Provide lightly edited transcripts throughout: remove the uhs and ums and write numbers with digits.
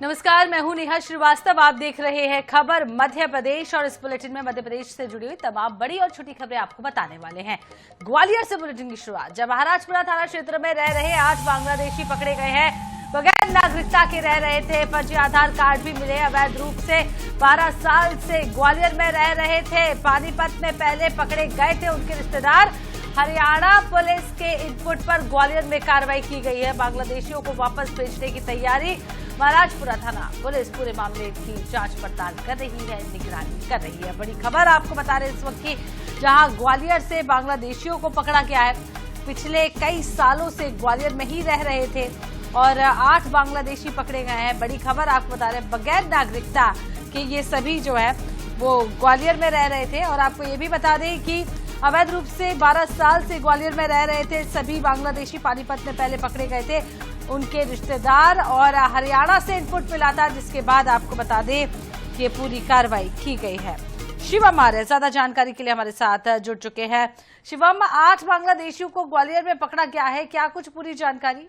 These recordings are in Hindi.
नमस्कार, मैं हूं नेहा श्रीवास्तव। आप देख रहे हैं खबर मध्य प्रदेश और इस बुलेटिन में मध्य प्रदेश से जुड़ी हुई तमाम बड़ी और छोटी खबरें आपको बताने वाले हैं। ग्वालियर से बुलेटिन की शुरुआत। जब महाराजपुरा थाना क्षेत्र में रह रहे 8 बांग्लादेशी पकड़े गए हैं। बगैर नागरिकता के रह रहे थे, फर्जी आधार कार्ड भी मिले। अवैध रूप से 12 साल से ग्वालियर में रह रहे थे। पानीपत में पहले पकड़े गए थे उनके रिश्तेदार। हरियाणा पुलिस के इनपुट पर ग्वालियर में कार्रवाई की गई है। बांग्लादेशियों को वापस भेजने की तैयारी। महाराजपुरा थाना पुलिस पूरे मामले की जांच पड़ताल कर रही है, निगरानी कर रही है। बड़ी खबर आपको बता रहे इस वक्त की, जहां ग्वालियर से बांग्लादेशियों को पकड़ा गया है। पिछले कई सालों से ग्वालियर में ही रह रहे थे और 8 बांग्लादेशी पकड़े गए हैं। बड़ी खबर आपको बता रहे हैं, बगैर नागरिकता के ये सभी जो है वो ग्वालियर में रह रहे थे। और आपको ये भी बता दें कि अवैध रूप से 12 साल से ग्वालियर में रह रहे थे सभी बांग्लादेशी। पानीपत में पहले पकड़े गए थे उनके रिश्तेदार और हरियाणा से इनपुट मिला था, जिसके बाद आपको बता दें कि पूरी कार्रवाई की गई है। शिवम आर्य ज्यादा जानकारी के लिए हमारे साथ जुड़ चुके हैं। शिवम, 8 बांग्लादेशियों को ग्वालियर में पकड़ा गया है, क्या कुछ पूरी जानकारी?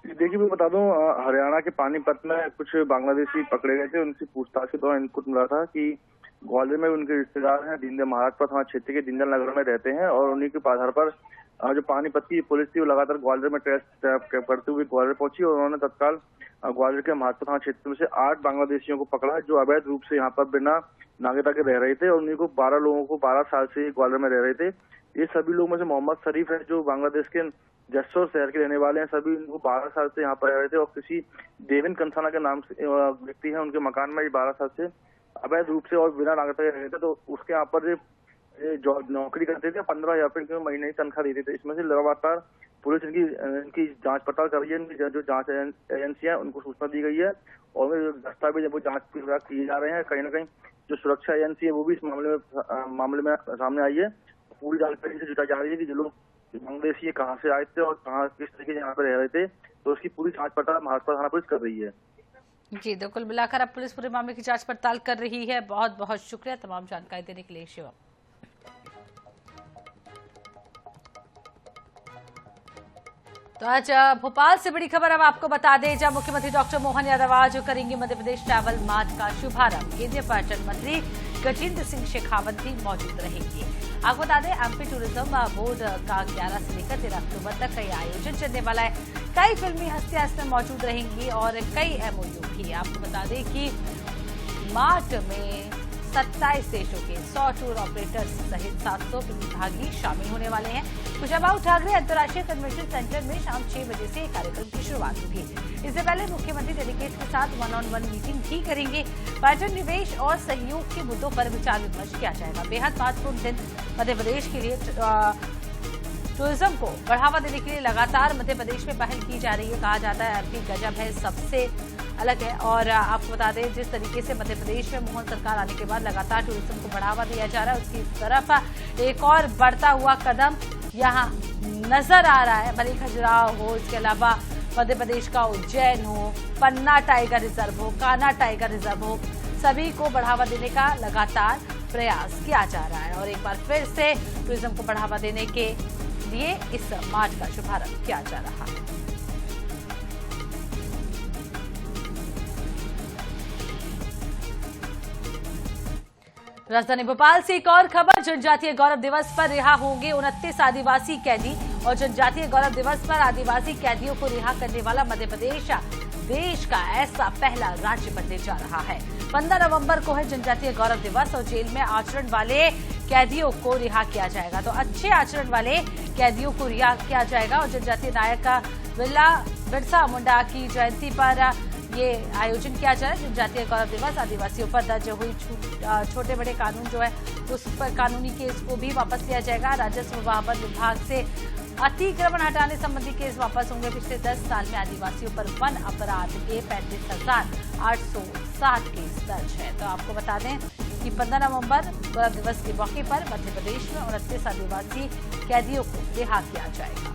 देखिए, मैं बता दूं, हरियाणा के पानीपत में कुछ बांग्लादेशी पकड़े गए थे। उनसे पूछताछ के दौरान इनपुट मिला था कि ग्वालियर में उनके रिश्तेदार हैं, दीनदयाल महाराजपुरा थाना क्षेत्र के दीनदयाल नगर में रहते हैं। और उन्हीं के आधार पर जो पानीपत की पुलिस थी वो लगातार ग्वालियर में टेस्ट करते हुए ग्वालियर पहुंची और उन्होंने तत्काल ग्वालियर के महाराजपुरा थाना क्षेत्र में से 8 बांग्लादेशियों को पकड़ा, जो अवैध रूप से यहाँ पर बिना नागरिकता के रह रहे थे। और उन्हीं को 12 लोगों को 12 साल से ग्वालियर में रह रहे थे। ये सभी लोगों में से मोहम्मद शरीफ है, जो बांग्लादेश के जसोर शहर के रहने वाले हैं। सभी इनको 12 साल से यहाँ पर रह रहे थे। और किसी देवेन कंसाना के नाम से व्यक्ति है, उनके मकान में 12 साल से अवैध रूप से और बिना नागरिकता के रह रहे थे। तो उसके यहाँ पर जो नौकरी करते थे, 15,000 रुपए महीने की तनख्वाह देते थे। इसमें से लगातार पुलिस इनकी जांच पड़ताल कर रही है। इनकी जो जांच एजेंसियां उनको सूचना दी गई है और दस्तावेज वो जांच किए जा रहे हैं। कहीं ना कहीं जो सुरक्षा एजेंसी है वो भी इस मामले में सामने आई है। पूरी जानकारी से जुटा जा रही है कि जो लोग बांग्लादेशी कहाँ से आए थे और कहाँ किस तरीके से यहाँ पे रह रहे थे, तो उसकी पूरी जांच पड़ताल महाराजपुरा थाना पुलिस कर रही है। जी, तो कुल मिलाकर अब पुलिस पूरे मामले की जांच पड़ताल कर रही है। बहुत बहुत शुक्रिया तमाम जानकारी देने के लिए शिवम। तो आज भोपाल से बड़ी खबर अब आपको बता दें, जब मुख्यमंत्री डॉक्टर मोहन यादव आज करेंगे मध्य प्रदेश ट्रैवल मार्ट का शुभारंभ। केंद्रीय पर्यटन मंत्री गजेंद्र सिंह शेखावत भी मौजूद रहेंगे। आपको बता दें, एमपी टूरिज्म बोर्ड का 11 से लेकर 13 अक्टूबर तक कई आयोजन चलने वाला है। कई फिल्मी हस्तियां इसमें मौजूद रहेंगी और कई एमओयू भी। आपको बता दें कि मार्ट में 27 देशों के 100 टूर ऑपरेटर्स सहित 700 प्रतिभागी शामिल होने वाले हैं। कुशाभाऊ ठाकरे अंतर्राष्ट्रीय कन्वेंशन सेंटर में शाम 6 बजे से कार्यक्रम की शुरुआत होगी। इससे पहले मुख्यमंत्री डेलीगेट्स के साथ 1-on-1 मीटिंग भी करेंगे। पर्यटन, निवेश और सहयोग के मुद्दों पर विचार विमर्श किया जाएगा। बेहद महत्वपूर्ण दिन मध्य प्रदेश के लिए। टूरिज्म को बढ़ावा देने के लिए लगातार मध्य प्रदेश में पहल की जा रही है। कहा जाता है एमपी गजब है, सबसे अलग है। और आपको बता दें, जिस तरीके से मध्य प्रदेश में मोहन सरकार आने के बाद लगातार टूरिज्म को बढ़ावा दिया जा रहा है, उसकी तरफ एक और बढ़ता हुआ कदम यहाँ नजर आ रहा है। भले खजुराहो हो, इसके अलावा मध्य प्रदेश का उज्जैन हो, पन्ना टाइगर रिजर्व हो, कान्हा टाइगर रिजर्व हो, सभी को बढ़ावा देने का लगातार प्रयास किया जा रहा है। और एक बार फिर से टूरिज्म को बढ़ावा देने के लिए इस मार्च का शुभारंभ किया जा रहा है। राजधानी भोपाल से एक और खबर। जनजातीय गौरव दिवस पर रिहा होंगे 29 आदिवासी कैदी। और जनजातीय गौरव दिवस पर आदिवासी कैदियों को रिहा करने वाला मध्य प्रदेश देश का ऐसा पहला राज्य बनने जा रहा है। 15 नवंबर को है जनजातीय गौरव दिवस और जेल में आचरण वाले कैदियों को रिहा किया जाएगा। तो अच्छे आचरण वाले कैदियों को रिहा किया जाएगा। और जनजातीय नायक बिरसा मुंडा की जयंती पर ये आयोजन किया जा रहा है। जनजातीय गौरव दिवस, आदिवासियों पर दर्ज हुई छोटे बड़े कानून जो है उस पर कानूनी केस को भी वापस लिया जाएगा। राजस्व वन विभाग से अतिक्रमण हटाने संबंधी केस वापस होंगे। पिछले 10 साल में आदिवासियों पर वन अपराध के 35,807 केस दर्ज है। तो आपको बता दें कि 15 नवंबर गौरव दिवस के मौके पर मध्य प्रदेश में 29 आदिवासी कैदियों को रिहा किया जाएगा।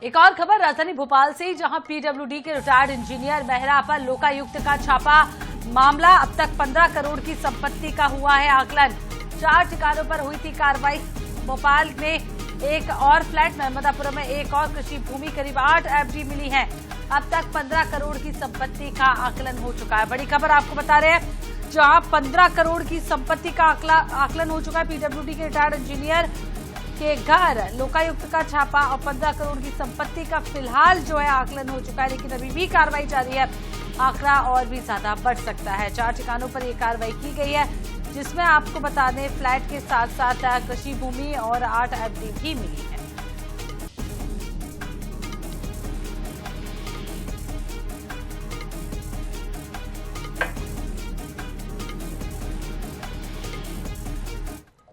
एक और खबर राजधानी भोपाल से, जहां पीडब्ल्यूडी के रिटायर्ड इंजीनियर मेहरा पर लोकायुक्त का छापा। मामला अब तक 15 करोड़ की संपत्ति का हुआ है आकलन। 4 ठिकानों पर हुई थी कार्रवाई। भोपाल में एक और फ्लैट, नर्मदापुरम में एक और कृषि भूमि, करीब 8 एफडी मिली है। अब तक 15 करोड़ की संपत्ति का आकलन हो चुका है। बड़ी खबर आपको बता रहे हैं, जहां 15 करोड़ की संपत्ति का आकलन हो चुका है। पीडब्ल्यूडी के रिटायर्ड इंजीनियर के घर लोकायुक्त का छापा और 15 करोड़ की संपत्ति का फिलहाल जो है आकलन हो चुका है, लेकिन अभी भी कार्रवाई जारी है। आंकड़ा और भी ज्यादा बढ़ सकता है। 4 ठिकानों पर यह कार्रवाई की गई है, जिसमें आपको बता दें फ्लैट के साथ साथ कृषि भूमि और 8 एफडी भी मिली है।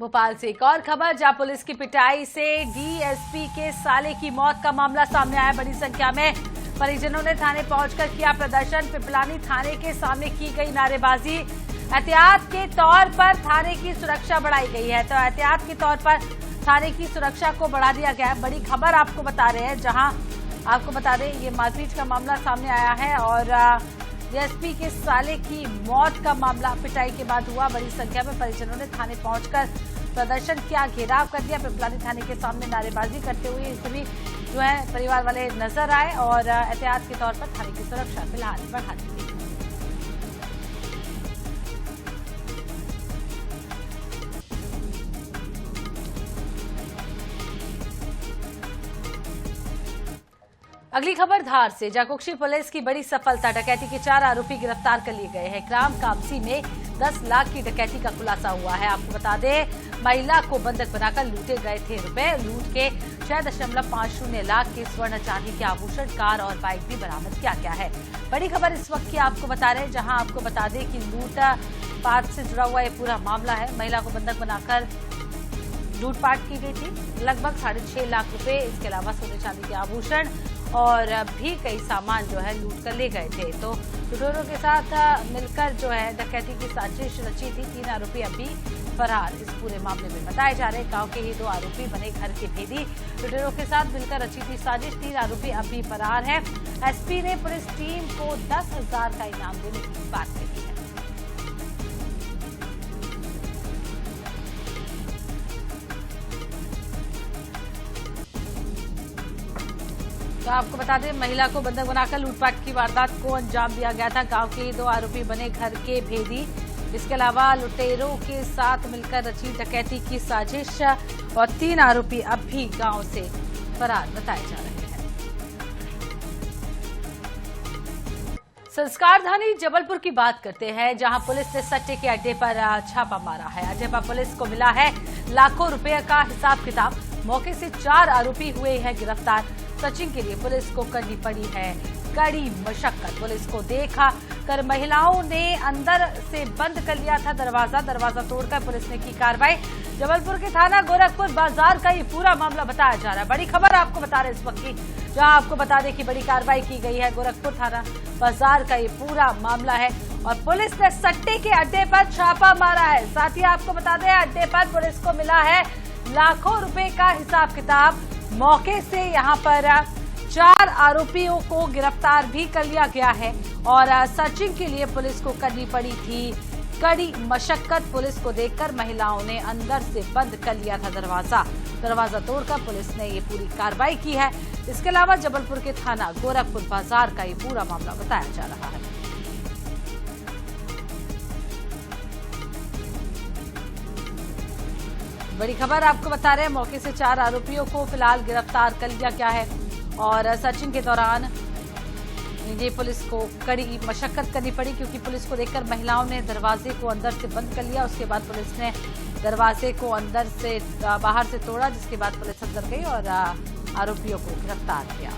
भोपाल से एक और खबर, जहां पुलिस की पिटाई से डीएसपी के साले की मौत का मामला सामने आया। बड़ी संख्या में परिजनों ने थाने पहुंचकर किया प्रदर्शन। पिपलानी थाने के सामने की गई नारेबाजी। एहतियात के तौर पर थाने की सुरक्षा बढ़ाई गई है, तो एहतियात के तौर पर थाने की सुरक्षा को बढ़ा दिया गया है। बड़ी खबर आपको बता रहे हैं, जहां आपको बता दें ये मारपीट का मामला सामने आया है और डीएसपी के साले की मौत का मामला पिटाई के बाद हुआ। बड़ी संख्या में परिजनों ने थाने पहुंचकर प्रदर्शन किया, घेराव कर दिया। पिपलानी थाने के सामने नारेबाजी करते हुए सभी जो है परिवार वाले नजर आए और एहतियात के तौर पर थाने की सुरक्षा फिलहाल बढ़ा दी गई। अगली खबर धार से, जाकुक्षी पुलिस की बड़ी सफलता। डकैती के 4 आरोपी गिरफ्तार कर लिए गए हैं। ग्राम कामसी में 10 लाख की डकैती का खुलासा हुआ है। आपको बता दें, महिला को बंधक बनाकर लूटे गए थे रुपए। लूट के 6.50 लाख के स्वर्ण चांदी के आभूषण, कार और बाइक भी बरामद किया गया है। बड़ी खबर इस वक्त की आपको बता रहे हैं, जहां आपको बता दें कि लूटपाट से जुड़ा हुआ ये पूरा मामला है। महिला को बंधक बनाकर लूटपाट की गई थी, लगभग 6.5 लाख रुपए। इसके अलावा सोने चांदी के आभूषण और भी कई सामान जो है लूट कर ले गए थे। तो लुटेरों के साथ मिलकर जो है डकैती की साजिश रची थी। 3 आरोपी अभी फरार इस पूरे मामले में बताए जा रहे हैं। गांव के ही 2 आरोपी बने घर के भेदी। लुटेरों के साथ मिलकर रची थी साजिश। 3 आरोपी अभी फरार है। एसपी ने पुलिस टीम को 10,000 का इनाम देने की बात कही है। तो आपको बता दें, महिला को बंधक बनाकर लूटपाट की वारदात को अंजाम दिया गया था। गांव के ही 2 आरोपी बने घर के भेदी। इसके अलावा लुटेरों के साथ मिलकर रची डकैती की साजिश और 3 आरोपी अब भी गांव से फरार बताए जा रहे हैं। संस्कारधानी जबलपुर की बात करते हैं, जहां पुलिस ने सट्टे के अड्डे पर छापा मारा है। अड्डे पर पुलिस को मिला है लाखों रुपए का हिसाब किताब। मौके से 4 आरोपी हुए हैं गिरफ्तार। सर्चिंग के लिए पुलिस को करनी पड़ी है कड़ी मशक्कत। पुलिस को देखा कर महिलाओं ने अंदर से बंद कर लिया था दरवाजा तोड़कर पुलिस ने की कार्रवाई। जबलपुर के थाना गोरखपुर बाजार का ये पूरा मामला बताया जा रहा है। बड़ी खबर आपको बता रहे हैं इस वक्त की, जहां आपको बता दें कि बड़ी कार्रवाई की गई है। गोरखपुर थाना बाजार का ये पूरा मामला है और पुलिस ने सट्टे के अड्डे पर छापा मारा है। साथ ही आपको बता दें, अड्डे पर पुलिस को मिला है लाखों रुपए का हिसाब किताब। मौके से यहां पर 4 आरोपियों को गिरफ्तार भी कर लिया गया है और सर्चिंग के लिए पुलिस को करनी पड़ी थी कड़ी मशक्कत। पुलिस को देखकर महिलाओं ने अंदर से बंद कर लिया था दरवाजा तोड़कर पुलिस ने ये पूरी कार्रवाई की है। इसके अलावा जबलपुर के थाना गोरखपुर बाजार का ये पूरा मामला बताया जा रहा है। बड़ी खबर आपको बता रहे हैं, मौके से 4 आरोपियों को फिलहाल गिरफ्तार कर लिया गया है और सर्चिंग के दौरान ये पुलिस को कड़ी मशक्कत करनी पड़ी, क्योंकि पुलिस को देखकर महिलाओं ने दरवाजे को अंदर से बंद कर लिया। उसके बाद पुलिस ने दरवाजे को अंदर से बाहर से तोड़ा, जिसके बाद पुलिस अंदर गई और आरोपियों को गिरफ्तार किया।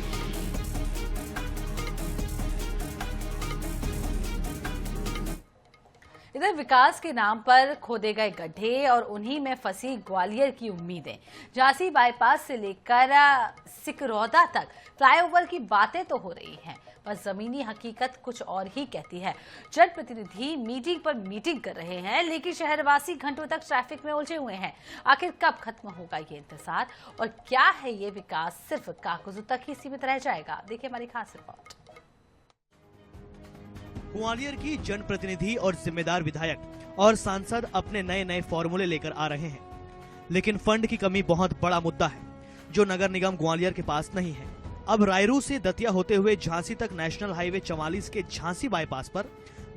इधर विकास के नाम पर खोदे गए गड्ढे और उन्हीं में फंसी ग्वालियर की उम्मीदें। झांसी बाईपास से लेकर सिकरौदा तक फ्लाईओवर की बातें तो हो रही हैं, पर जमीनी हकीकत कुछ और ही कहती है। जनप्रतिनिधि मीटिंग पर मीटिंग कर रहे हैं, लेकिन शहरवासी घंटों तक ट्रैफिक में उलझे हुए हैं। आखिर कब खत्म होगा ये इंतजार और क्या है ये विकास सिर्फ कागजों तक ही सीमित रह जाएगा? देखिए हमारी खास रिपोर्ट। ग्वालियर की जनप्रतिनिधि और जिम्मेदार विधायक और सांसद अपने नए नए फॉर्मूले लेकर आ रहे हैं, लेकिन फंड की कमी बहुत बड़ा मुद्दा है जो नगर निगम ग्वालियर के पास नहीं है। अब रायरू से दतिया होते हुए झांसी तक नेशनल हाईवे 44 के झांसी बाईपास पर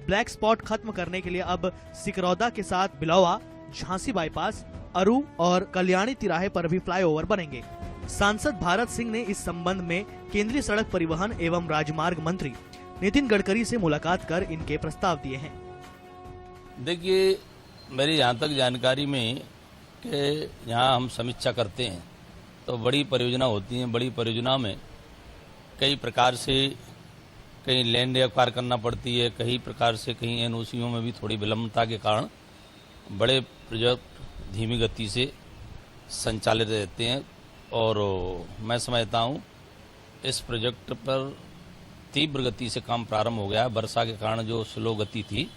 ब्लैक स्पॉट खत्म करने के लिए अब सिकरौदा के साथ बिलौवा, झांसी बाईपास, अरू और कल्याणी तिराहे पर भी फ्लाईओवर बनेंगे। सांसद भारत सिंह ने इस संबंध में केंद्रीय सड़क परिवहन एवं राजमार्ग मंत्री नितिन गडकरी से मुलाकात कर इनके प्रस्ताव दिए हैं। देखिए, मेरी यहाँ तक जानकारी में कि यहाँ हम समीक्षा करते हैं तो बड़ी परियोजना होती हैं। बड़ी परियोजना में कई प्रकार से कहीं लैंड एक्वायर करना पड़ती है, कई प्रकार से कहीं एनओसीओं में भी थोड़ी विलंबता के कारण बड़े प्रोजेक्ट धीमी गति से संचालित रहते हैं। और मैं समझता हूँ इस प्रोजेक्ट पर तीव्र गति से काम प्रारंभ हो गया है। वर्षा के कारण जो स्लो गति थी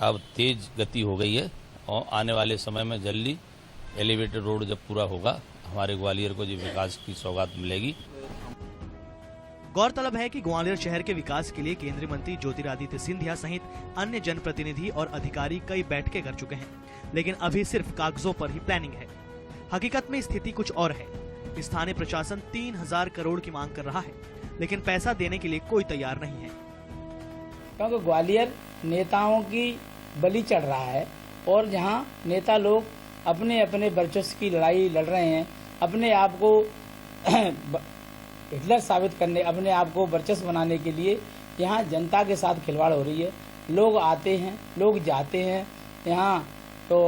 अब तेज गति हो गई है और आने वाले समय में जल्दी एलिवेटेड रोड जब पूरा होगा हमारे ग्वालियर को जो विकास की सौगात मिलेगी। गौरतलब है कि ग्वालियर शहर के विकास के लिए केंद्रीय मंत्री ज्योतिरादित्य सिंधिया सहित अन्य जनप्रतिनिधि और अधिकारी कई बैठकें कर चुके हैं, लेकिन अभी सिर्फ कागजों पर ही प्लानिंग है। हकीकत में स्थिति कुछ और है। स्थानीय प्रशासन 3000 करोड़ की मांग कर रहा है, लेकिन पैसा देने के लिए कोई तैयार नहीं है। क्योंकि ग्वालियर नेताओं की बलि चढ़ रहा है और जहां नेता लोग अपने अपने वर्चस्व की लड़ाई लड़ रहे हैं, अपने आप को हिटलर साबित करने, अपने आप को वर्चस्व बनाने के लिए यहाँ जनता के साथ खिलवाड़ हो रही है। लोग आते हैं, लोग जाते हैं यहाँ, तो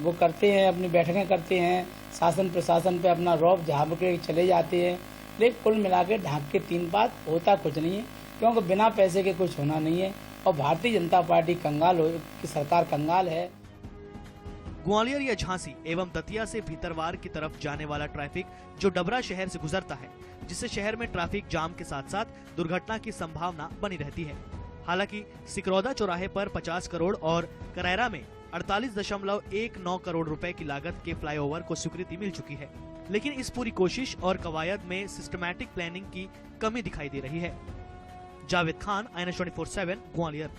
वो करते हैं, अपनी बैठकें करते हैं, शासन प्रशासन पे अपना रौब झाँप के चले जाते हैं। लेकिन कुल मिला के ढाक के 3 बात होता कुछ नहीं है, क्योंकि बिना पैसे के कुछ होना नहीं है और भारतीय जनता पार्टी कंगाल हो, की सरकार कंगाल है। ग्वालियर या झांसी एवं दतिया से भीतरवार की तरफ जाने वाला ट्रैफिक जो डबरा शहर से गुजरता है, जिससे शहर में ट्रैफिक जाम के साथ साथ दुर्घटना की संभावना बनी रहती है। हालांकि सिकरौदा चौराहे पर 50 करोड़ और करैरा में 48.19 करोड़ रुपए की लागत के फ्लाईओवर को स्वीकृति मिल चुकी है, लेकिन इस पूरी कोशिश और कवायद में सिस्टमैटिक प्लानिंग की कमी दिखाई दे रही है। जावेद खान, INS 24/7, ग्वालियर।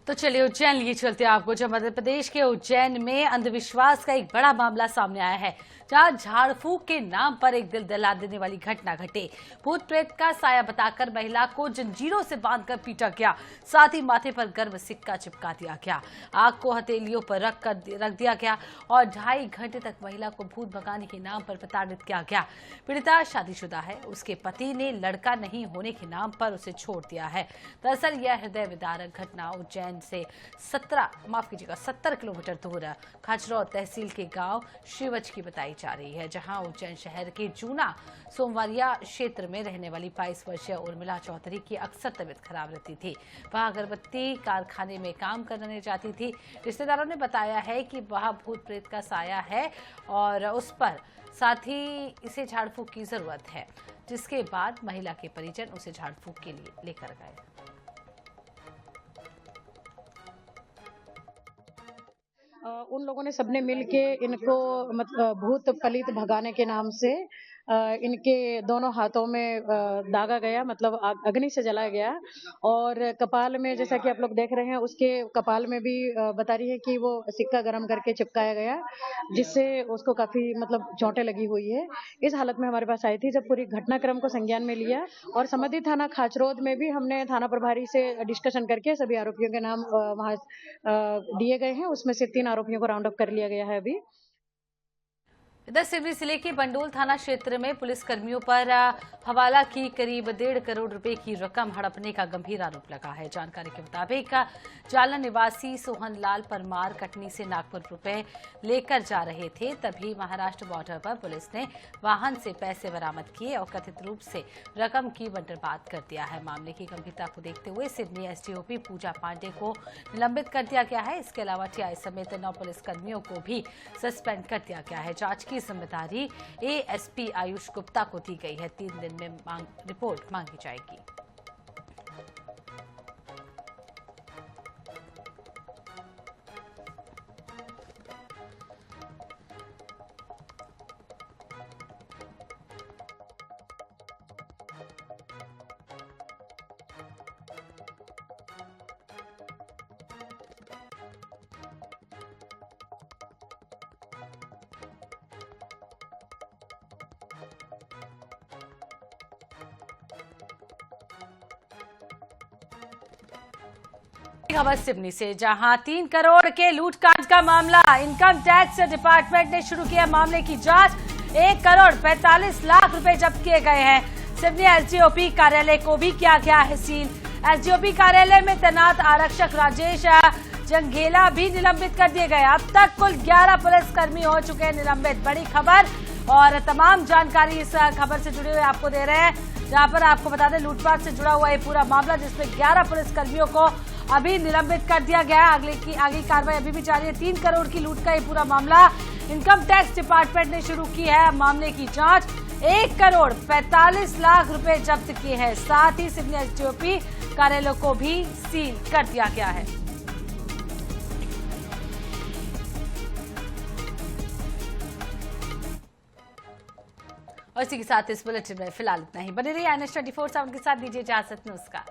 तो चलिए उज्जैन लिए चलते हैं आपको, जब मध्य प्रदेश के उज्जैन में अंधविश्वास का एक बड़ा मामला सामने आया है, जहां झाड़ फूक के नाम पर एक दिल दहला देने वाली घटना घटी। भूत प्रेत का साया बताकर महिला को जंजीरों से बांधकर पीटा गया, साथ ही माथे पर गर्म सिक्का चिपका दिया गया, आग को हथेलियों पर रख दिया गया और 2.5 घंटे तक महिला को भूत भगाने के नाम पर प्रताड़ित किया गया। पीड़िता शादीशुदा है, उसके पति ने लड़का नहीं होने के नाम पर उसे छोड़ दिया है। दरअसल यह हृदय विदारक घटना उज्जैन से 70 किलोमीटर दूर खाचरौद तहसील के गांव शिवज की बताई जा रही है, जहां उज्जैन शहर के जूना सोमवारिया क्षेत्र में रहने वाली 22 वर्षीय उर्मिला चौधरी की अक्सर तबीयत खराब रहती थी। वह अगरबत्ती कारखाने में काम करने जाती थी। रिश्तेदारों ने बताया है कि वह भूत प्रेत का साया है और उस पर साथ ही इसे झाड़ फूक की जरूरत है, जिसके बाद महिला के परिजन उसे झाड़ फूक के लिए लेकर गए। उन लोगों ने सबने मिलके इनको मतलब भूत पलित भगाने के नाम से इनके दोनों हाथों में दागा गया, मतलब अग्नि से जलाया गया और कपाल में, जैसा कि आप लोग देख रहे हैं, उसके कपाल में भी बता रही है कि वो सिक्का गर्म करके चिपकाया गया, जिससे उसको काफी मतलब चोटें लगी हुई है। इस हालत में हमारे पास आई थी, जब पूरी घटनाक्रम को संज्ञान में लिया और संबंधित थाना खाचरौद में भी हमने थाना प्रभारी से डिस्कशन करके सभी आरोपियों के नाम वहां दिए गए हैं। उसमें से 3 आरोपियों को राउंड अप कर लिया गया है अभी। इधर सिवनी जिले के बंडोल थाना क्षेत्र में पुलिस कर्मियों पर हवाला की करीब 1.5 करोड़ रुपए की रकम हड़पने का गंभीर आरोप लगा है। जानकारी के मुताबिक जालना निवासी सोहन लाल परमार कटनी से नागपुर रुपए लेकर जा रहे थे, तभी महाराष्ट्र बॉर्डर पर पुलिस ने वाहन से पैसे बरामद किए और कथित रूप से रकम की बंटरबांट कर दिया है। मामले की गंभीरता को देखते हुए सिवनी एसडीओपी पूजा पांडे को निलंबित कर दिया गया है। इसके अलावा टीआई समेत 9 पुलिस कर्मियों को भी सस्पेंड कर दिया गया है। जांच की जिम्मेदारी एएसपी आयुष गुप्ता को दी गई है। 3 दिन में रिपोर्ट मांगी जाएगी। खबर सिवनी से, जहां 3 करोड़ के लूटकांड का मामला, इनकम टैक्स डिपार्टमेंट ने शुरू किया मामले की जांच। 1 करोड़ 45 लाख रुपए जब्त किए गए हैं। सिवनी एसडीओपी कार्यालय को भी किया गया है सील। एसडीओपी कार्यालय में तैनात आरक्षक राजेश जंघेला भी निलंबित कर दिए गए। अब तक कुल 11 पुलिसकर्मी हो चुके हैं निलंबित। बड़ी खबर और तमाम जानकारी इस खबर से जुड़े हुए आपको दे रहे हैं, जहां पर आपको बता दें लूटपाट से जुड़ा हुआ ये पूरा मामला, जिसमें 11 पुलिसकर्मियों को अभी निलंबित कर दिया गया है। आगे कार्रवाई अभी भी जारी है। 3 करोड़ की लूट का ये पूरा मामला, इनकम टैक्स डिपार्टमेंट ने शुरू की है मामले की जांच। 1 करोड़ 45 लाख रुपए जब्त किए हैं। साथ ही सिवनी एसडीओपी कार्यालय को भी सील कर दिया गया है। और इसी के साथ इस बुलेटिन में फिलहाल इतना ही। बने रहिए INS 24/7 के साथ। दीजिए इजाजत। नमस्कार।